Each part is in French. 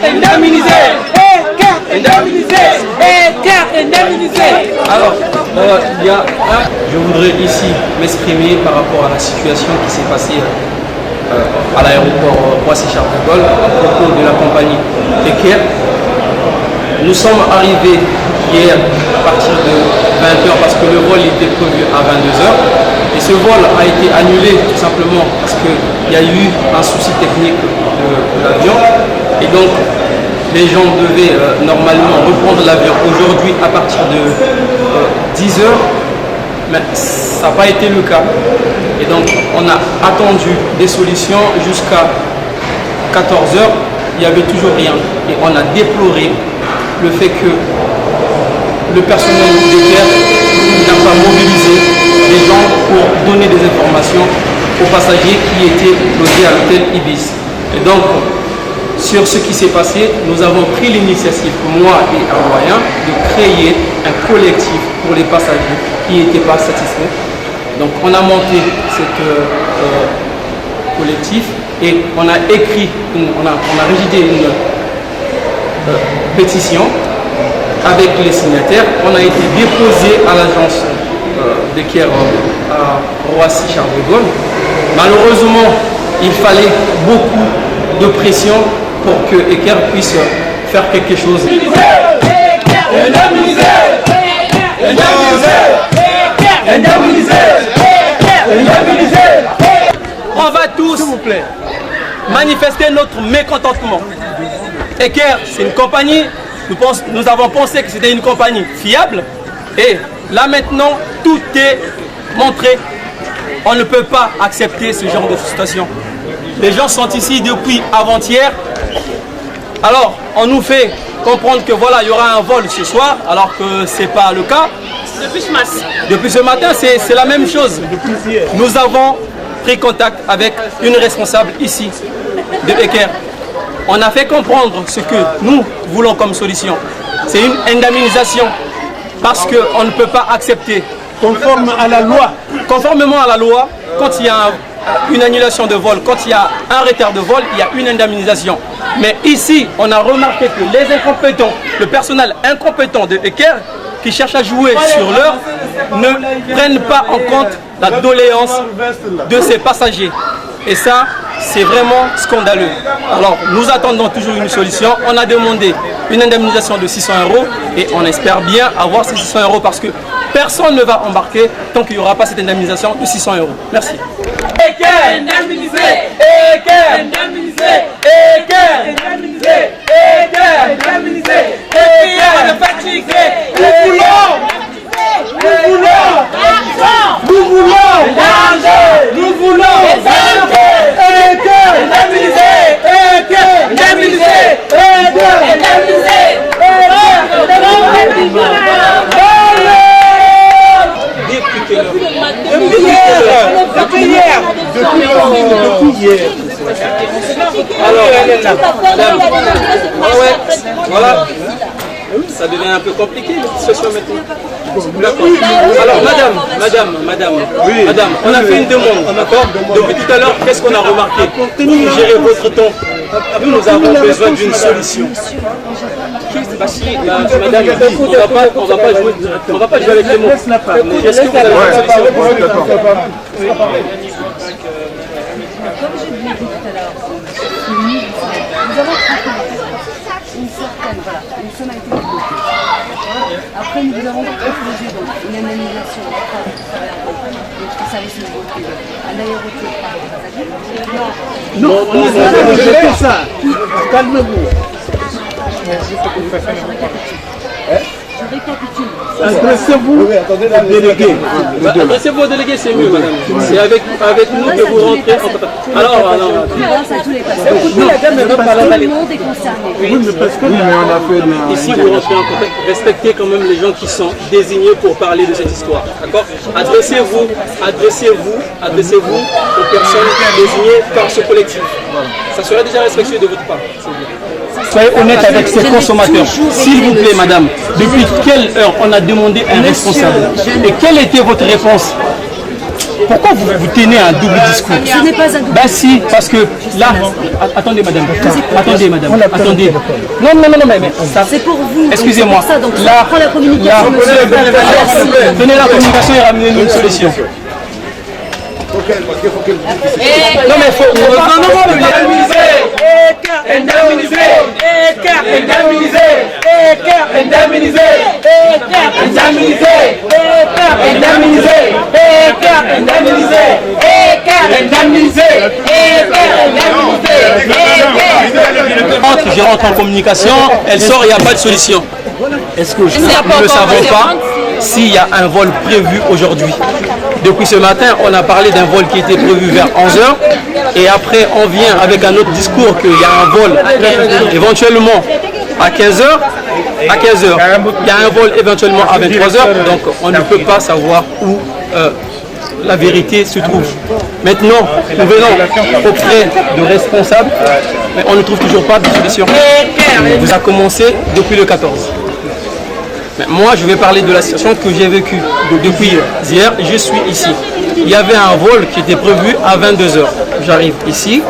Alors, je voudrais ici m'exprimer par rapport à la situation qui s'est passée à l'aéroport Roissy-Charles de Gaulle à propos de la compagnie Eker. Nous sommes arrivés hier à partir de 20h parce que le vol était prévu à 22h. Et ce vol a été annulé tout simplement parce qu'il y a eu un souci technique de l'avion. Et donc, les gens devaient normalement reprendre l'avion aujourd'hui à partir de 10h. Mais ça n'a pas été le cas. Et donc, on a attendu des solutions jusqu'à 14h. Il n'y avait toujours rien. Et on a déploré le fait que le personnel militaire n'a pas mobilisé les gens pour donner des informations aux passagers qui étaient logés à l'hôtel Ibis. Et donc, sur ce qui s'est passé, nous avons pris l'initiative, moi et Hawaïen, de créer un collectif pour les passagers qui n'étaient pas satisfaits. Donc, on a monté ce collectif et on a écrit, on a rédigé une pétition avec les signataires. On a été déposé à l'agence d'Eker à Roissy-Charles de Gaulle. Malheureusement, il fallait beaucoup de pression pour que Eker puisse faire quelque chose. On va tous, s'il vous plaît, manifester notre mécontentement. Eker, c'est une compagnie, nous avons pensé que c'était une compagnie fiable et là maintenant tout est montré. On ne peut pas accepter ce genre de situation. Les gens sont ici depuis avant-hier. Alors on nous fait comprendre que voilà, il y aura un vol ce soir alors que ce n'est pas le cas. Depuis ce matin, c'est la même chose. Nous avons pris contact avec une responsable ici de Eker. On a fait comprendre ce que nous voulons comme solution. C'est une indemnisation parce qu'on ne peut pas accepter. Conforme à la loi. Conformément à la loi, quand il y a une annulation de vol, quand il y a un retard de vol, il y a une indemnisation. Mais ici, on a remarqué que les incompétents, le personnel incompétent de Eker, qui cherchent à jouer sur l'heure, ne prennent pas en compte la doléance de ces passagers. Et ça, c'est vraiment scandaleux. Alors, nous attendons toujours une solution. On a demandé une indemnisation de 600 € et on espère bien avoir ces 600 € parce que personne ne va embarquer tant qu'il n'y aura pas cette indemnisation de 600 €. Merci. Eker, indemnisé, Eker, indemnisé, Eker, indemnisé, Eker, indemnisé, Eker, on est fatigué. Nous voulons Eker, indemnisé, Eker, indemnisé, Eker, indemnisé, Depuis hier. Alors, voilà, ça devient un peu compliqué la situation maintenant. Alors, madame, on a fait une demande, d'accord? Depuis tout à l'heure, qu'est-ce qu'on a remarqué? Pour gérer votre temps, nous avons besoin d'une solution. Madame, on va pas jouer avec les mots. Est-ce que vous avez une solution? Comme je vous l'ai dit tout à l'heure, nous avons une certaine, une somme a été débloquée. Après, nous avons proposé une indemnisation notre service niveau privé, un aérotour par les passagers. Non, je fais ça. Calmez-vous. Je récapitule. Adressez-vous aux délégués. Adressez-vous aux délégués, c'est mieux, madame. C'est avec nous que vous rentrez en contact. Alors, grâce à tous les passagers. Tout le monde est concerné. Oui, mais parce que on a fait ici, vous rentrez en contact. Respectez quand même les gens qui sont désignés pour parler de cette histoire. D'accord? Adressez-vous aux personnes désignées par ce collectif. Ça serait déjà respectueux de votre part. Soyez honnête avec ces consommateurs. S'il vous plaît, madame, depuis quelle heure on a demandé un responsable? Et quelle était votre réponse? Pourquoi vous tenez un double discours? Ce n'est pas un double Ben si, parce que là, attendez madame, attendez madame, attendez. Non, mais ça... C'est pour vous. Excusez-moi. Donc Là, prends la communication. tenez la communication et ramenez-nous une solution. Non mais faut... Je rentre en communication, elle sort, il n'y a pas de solution. Est-ce que nous ne savons pas s'il y a un vol prévu aujourd'hui? Depuis ce matin, on a parlé d'un vol qui était prévu vers 11h et après on vient avec un autre discours qu'il y a un vol éventuellement à 15h. À 15h, il y a un vol éventuellement à 23h, donc on ne peut pas savoir où la vérité se trouve. Maintenant, nous venons auprès de responsables, mais on ne trouve toujours pas de solution. Vous avez commencé depuis le 14. Mais moi, je vais parler de la situation que j'ai vécue depuis hier. Je suis ici. Il y avait un vol qui était prévu à 22h. J'arrive ici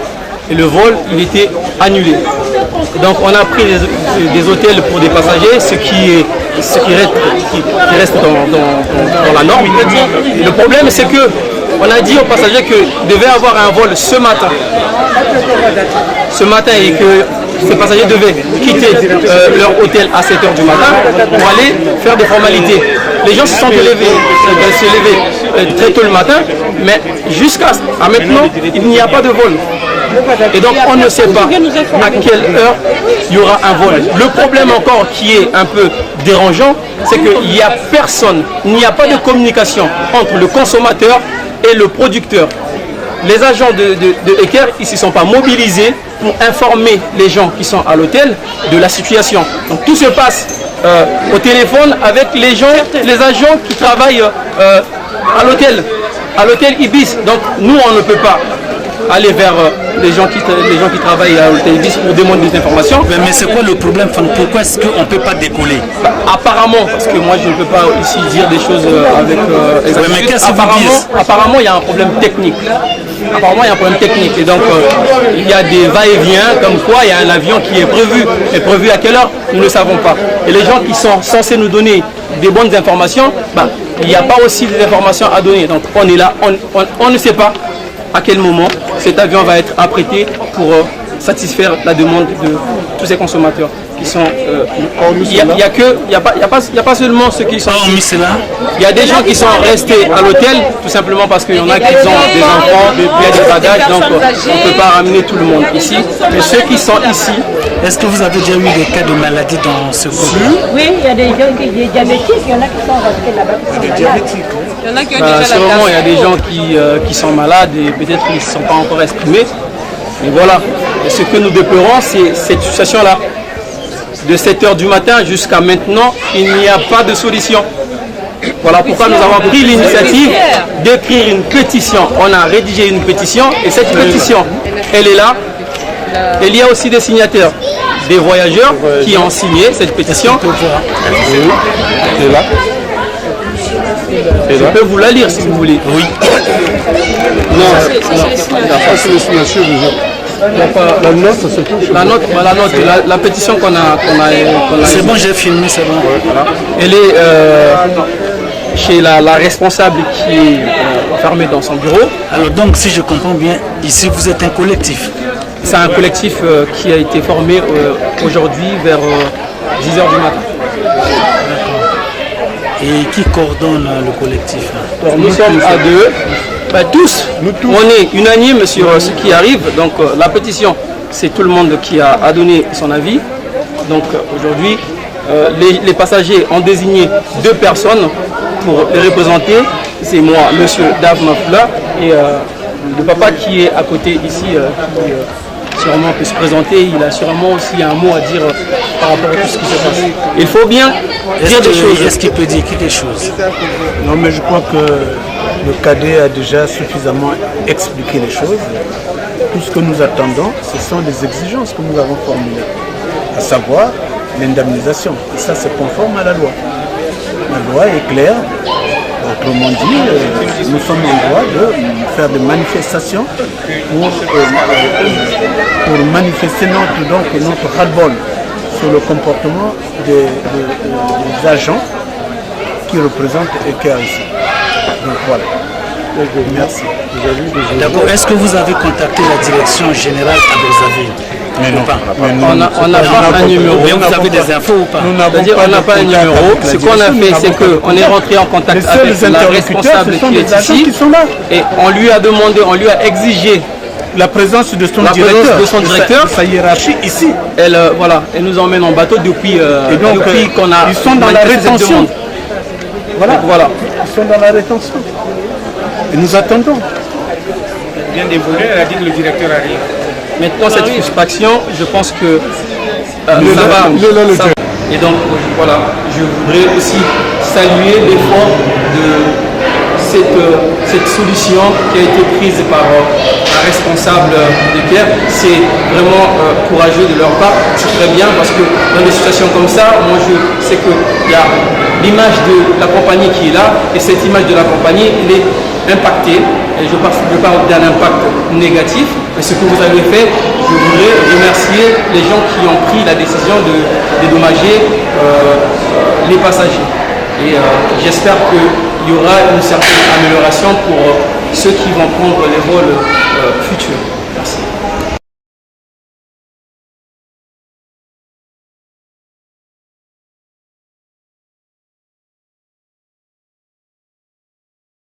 et le vol, il était annulé. Donc, on a pris des hôtels pour des passagers, ce qui reste dans la norme. Le problème, c'est que on a dit aux passagers qu'il devait avoir un vol ce matin. Et que ces passagers devaient quitter leur hôtel à 7h du matin pour aller faire des formalités. Les gens se sont levés très tôt le matin, mais jusqu'à maintenant, il n'y a pas de vol. Et donc on ne sait pas à quelle heure il y aura un vol. Le problème encore qui est un peu dérangeant, c'est qu'il n'y a personne, il n'y a pas de communication entre le consommateur et le producteur. Les agents de Eker, ils ne se sont pas mobilisés pour informer les gens qui sont à l'hôtel de la situation. Donc tout se passe au téléphone avec les agents qui travaillent à l'hôtel Ibis. Donc nous, on ne peut pas aller vers les gens qui travaillent à l'hôtel Ibis pour demander des informations. Mais c'est quoi le problème? Pourquoi est-ce qu'on ne peut pas décoller? Apparemment, parce que moi je ne peux pas ici dire des choses avec exactitude. Apparemment, il y a un problème technique. Apparemment, il y a un problème technique. Et donc, il y a des va-et-vient, comme quoi il y a un avion qui est prévu. Et prévu à quelle heure? Nous ne savons pas. Et les gens qui sont censés nous donner des bonnes informations, il n'y a pas aussi des informations à donner. Donc, on est là, on ne sait pas à quel moment cet avion va être apprêté pour satisfaire la demande de tous ces consommateurs qui sont... Il n'y a pas seulement ceux qui sont... Il y a des gens qui sont restés à l'hôtel, tout simplement parce qu'il y en a qui ont des enfants, il y a des bagages, donc on ne peut pas ramener tout le monde ici. Mais ceux qui sont ici... Est-ce que vous avez déjà eu des cas de maladie dans ce groupe? Oui, il y a des gens qui sont diabétiques, il y en a qui sont restés là-bas, qui sont malades. Il y en a qui ont déjà sûrement, il y a des gens qui sont malades et peut-être qu'ils ne sont pas encore exprimés. Mais voilà, et ce que nous déplorons, c'est cette situation-là. De 7h du matin jusqu'à maintenant, il n'y a pas de solution. Voilà pourquoi nous avons pris l'initiative d'écrire une pétition. On a rédigé une pétition et cette pétition, elle est là. Et il y a aussi des signataires, des voyageurs qui ont signé cette pétition. Je peux vous la lire si vous voulez. Oui. Non, c'est le signature déjà. La note, la pétition qu'on a c'est bon, j'ai filmé, c'est bon. Voilà. Elle est chez la responsable qui est fermée dans son bureau. Alors donc, si je comprends bien, ici vous êtes un collectif. C'est un collectif qui a été formé aujourd'hui vers 10h du matin. Et qui coordonne le collectif? Nous sommes à deux. Tous, on est unanime sur ce qui arrive. Donc la pétition, c'est tout le monde qui a donné son avis. Donc aujourd'hui, les passagers ont désigné 2 personnes pour les représenter. C'est moi, monsieur Dave Mafla, et le papa qui est à côté ici, qui sûrement peut se présenter. Il a sûrement aussi un mot à dire par rapport à tout ce qui se passe. Il faut bien dire des choses. Est-ce qu'il peut dire quelque chose? Non, mais je crois que le cadet a déjà suffisamment expliqué les choses. Tout ce que nous attendons, ce sont les exigences que nous avons formulées, à savoir l'indemnisation. Et ça, c'est conforme à la loi. La loi est claire. Autrement dit, nous sommes en droit de faire des manifestations pour manifester notre ras-le-bol sur le comportement des agents qui représentent ECAR ici. Donc voilà. Merci. D'accord. Est-ce que vous avez contacté la direction générale à Brazzaville? On n'a pas un numéro. Vous avez des infos ou pas? C'est-à-dire on n'a pas un numéro. Ce qu'on a fait, c'est qu'on est rentré en contact avec la responsable qui est ici et on lui a demandé, on lui a exigé la présence de son directeur, sa hiérarchie ici. Elle, voilà, elle nous emmène en bateau depuis qu'on a. Ils sont dans la rétention. Voilà. Ils sont dans la rétention. Et nous attendons. Bien dévoilé, elle a dit que le directeur arrive. Maintenant, cette frustration, je pense que ça va. Et donc, voilà, je voudrais aussi saluer l'effort de cette solution qui a été prise par la responsable de CARE. C'est vraiment courageux de leur part. C'est très bien parce que dans des situations comme ça, moi je sais qu'il y a l'image de la compagnie qui est là et cette image de la compagnie, elle est impactée. Et je parle d'un impact négatif. Mais ce que vous avez fait, je voudrais remercier les gens qui ont pris la décision de dédommager les passagers. Et j'espère qu'il y aura une certaine amélioration pour ceux qui vont prendre les vols futurs.